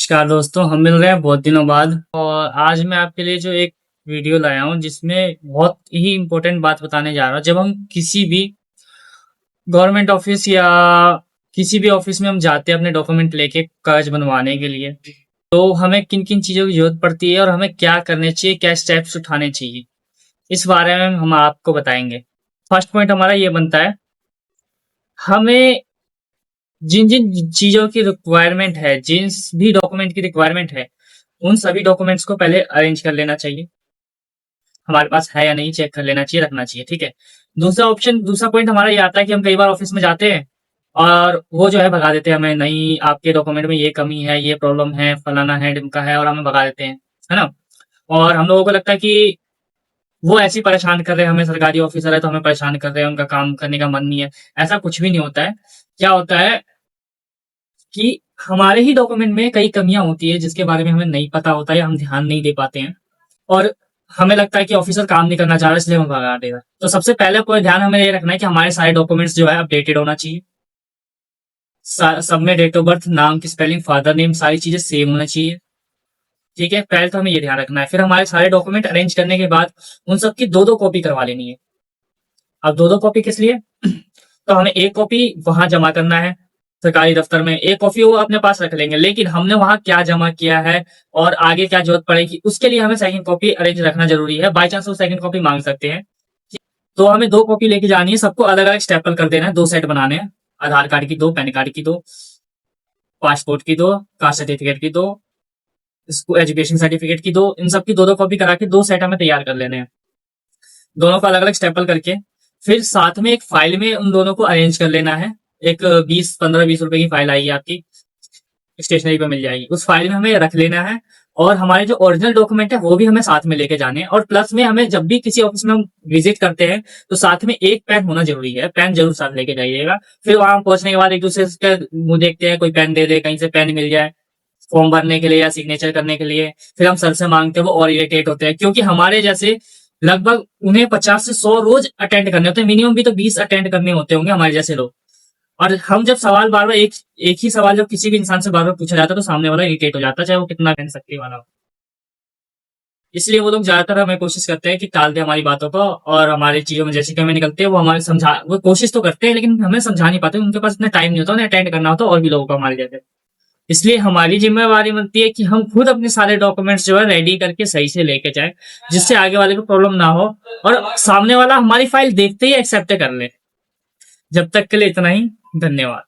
नमस्कार दोस्तों, हम मिल रहे हैं बहुत दिनों बाद। और आज मैं आपके लिए जो एक वीडियो लाया हूँ जिसमें बहुत ही इम्पोर्टेंट बात बताने जा रहा हूँ। जब हम किसी भी गवर्नमेंट ऑफिस या किसी भी ऑफिस में हम जाते हैं अपने डॉक्यूमेंट लेके कागज बनवाने के लिए, तो हमें किन किन चीज़ों की जरूरत पड़ती है और हमें क्या करने चाहिए, क्या स्टेप्स उठाने चाहिए, इस बारे में हम आपको बताएंगे। फर्स्ट पॉइंट हमारा ये बनता है, हमें जिन जिन चीज़ों की रिक्वायरमेंट है, जिन भी डॉक्यूमेंट की रिक्वायरमेंट है, उन सभी डॉक्यूमेंट्स को पहले अरेंज कर लेना चाहिए। हमारे पास है या नहीं चेक कर लेना चाहिए, रखना चाहिए, ठीक है। दूसरा पॉइंट हमारा ये आता है कि हम कई बार ऑफिस में जाते हैं और वो जो है भगा देते हैं हमें, नहीं आपके डॉक्यूमेंट में ये कमी है, ये प्रॉब्लम है, फलाना है, ढिमका है, और हमें भगा देते हैं, है ना। और हम लोगों को लगता है कि वो ऐसे ही परेशान कर रहे हैं हमें, सरकारी ऑफिसर है तो हमें परेशान कर रहे हैं, उनका काम करने का मन नहीं है। ऐसा कुछ भी नहीं होता है। क्या होता है कि हमारे ही डॉक्यूमेंट में कई कमियां होती है जिसके बारे में हमें नहीं पता होता है, हम ध्यान नहीं दे पाते हैं, और हमें लगता है कि ऑफिसर काम नहीं करना चाह रहा, इसलिए हमें भगा देगा। तो सबसे पहले कोई ध्यान हमें ये रखना है कि हमारे सारे डॉक्यूमेंट्स जो है अपडेटेड होना चाहिए। सब में डेट ऑफ बर्थ, नाम की स्पेलिंग, फादर नेम, सारी चीजें सेम होना चाहिए, ठीक है। पहले तो हमें ये ध्यान रखना है। फिर हमारे सारे डॉक्यूमेंट अरेंज करने के बाद उन सबकी दो दो कॉपी करवा लेनी है। अब दो दो कॉपी किस लिए? तो हमें एक कॉपी वहां जमा करना है सरकारी दफ्तर में, एक कॉपी वो अपने पास रख लेंगे, लेकिन हमने वहां क्या जमा किया है और आगे क्या जरूरत पड़ेगी उसके लिए हमें सेकंड कॉपी अरेंज रखना जरूरी है। बाई चांस वो सेकंड कॉपी मांग सकते हैं, तो हमें दो कॉपी लेके जानी है, सबको अलग अलग स्टेपल कर देना है, दो सेट बनाने हैं। आधार कार्ड की दो, पैन कार्ड की दो, पासपोर्ट की दो, कास्ट सर्टिफिकेट की दो, एजुकेशन सर्टिफिकेट की दो, इन सब की दो दो कॉपी करा के दो सेट हमें तैयार कर लेने हैं, दोनों को अलग अलग स्टेपल करके। फिर साथ में एक फाइल में उन दोनों को अरेंज कर लेना है। एक 15-20 रुपए की फाइल आएगी आपकी, स्टेशनरी पे मिल जाएगी, उस फाइल में हमें रख लेना है। और हमारे जो ओरिजिनल डॉक्यूमेंट है वो भी हमें साथ में लेके जाने हैं। और प्लस में हमें जब भी किसी ऑफिस में हम विजिट करते हैं तो साथ में एक पेन होना जरूरी है, पेन जरूर साथ लेके जाइएगा। फिर वहां पहुंचने के बाद एक दूसरे के मुंह देखते हैं, कोई पेन दे दे, कहीं से पेन मिल जाए फॉर्म भरने के लिए या सिग्नेचर करने के लिए। फिर हम सर से मांगते हैं, वो और इरिटेट होते हैं, क्योंकि हमारे जैसे लगभग उन्हें 50 से 100 रोज अटेंड करने होते हैं, मिनिमम भी तो 20 अटेंड करने होते होंगे हमारे जैसे लोग। और हम जब सवाल बार बार एक ही सवाल जब किसी भी इंसान से बार बार पूछा जाता है तो सामने वाला इरिटेट हो जाता है, चाहे वो कितना बहन शक्ति वाला हो। इसलिए वो लोग ज्यादातर हमें कोशिश करते हैं कि टाल दे हमारी बातों को, और हमारी चीजों में जैसी कमी निकलती है वो हमारे समझा, वो कोशिश तो करते हैं लेकिन हमें समझा नहीं पाते, उनके पास इतना टाइम नहीं होता, उन्हें अटेंड करना होता और भी लोगों को हमारे जैसे। इसलिए हमारी जिम्मेवारी बनती है कि हम खुद अपने सारे डॉक्यूमेंट्स जो है रेडी करके सही से लेके जाए, जिससे आगे वाले को प्रॉब्लम ना हो और सामने वाला हमारी फाइल देखते ही एक्सेप्ट कर ले। जब तक के लिए इतना ही, धन्यवाद।